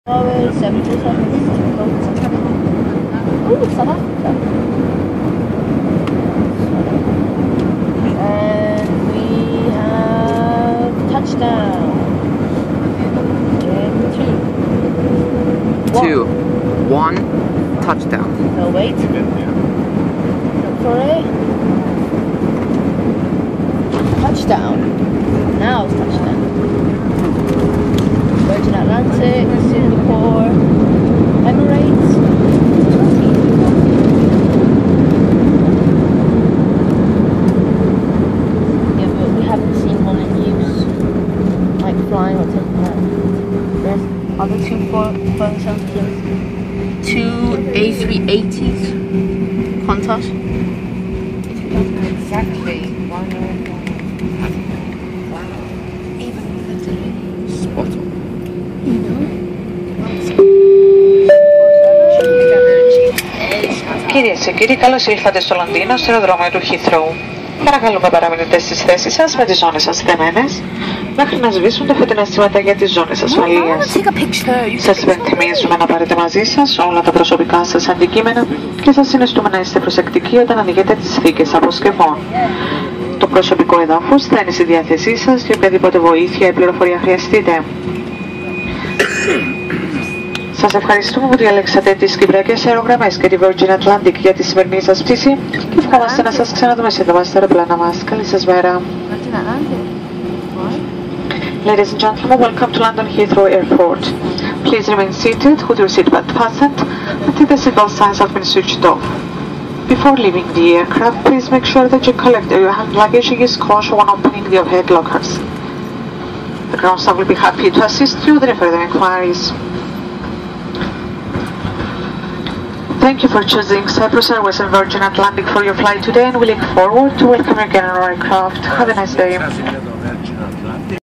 Norway, 77. Ooh, South Africa. And we have touchdown. In 3, 2, 1, touchdown. No, wait. Look for it. Touchdown. Now it's touchdown. Virgin Atlantic, Singapore, Emirates. Yeah, but we haven't seen one in use, like flying or taking that. There's other two Boeing 737s, two A380s, Qantas. Exactly. Why not? Spot on. Κυρίες και κύριοι, καλώς ήρθατε στο Λονδίνο, στο αεροδρόμιο του Heathrow. Παρακαλούμε παραμείνετε στις θέσεις σας με τις ζώνες σας δεμένες μέχρι να σβήσουν τα φωτεινά σηματάκια της ζώνης ασφαλείας. Σας υπενθυμίζουμε να πάρετε μαζί σας όλα τα προσωπικά σας αντικείμενα και σας συνιστούμε να είστε προσεκτικοί όταν ανοίγετε τις θήκες αποσκευών. Το προσωπικό εδάφος θα είναι στη διάθεσή σας για οποιαδήποτε βοήθεια ή πληροφορία χρειαστείτε. Σας ευχαριστούμε που διαλέξατε τις κυπριακές αερογραμμές και τη Virgin Atlantic για τη σημερινή σας πτήση και ευχόμαστε να σας ξαναδούμε σύντομα στα αεροπλάνα μας. Καλή σας μέρα. Ladies and gentlemen, welcome to London Heathrow Airport. Please remain seated with your seatbelt fastened until the signal signs have been switched off. Before leaving the aircraft, please make sure that you collect your hand luggage and use caution when opening the overhead lockers. The ground staff will be happy to assist you with any further inquiries. Thank you for choosing Cyprus Airways and Virgin Atlantic for your flight today, and we look forward to welcoming you again on our aircraft. Have a nice day.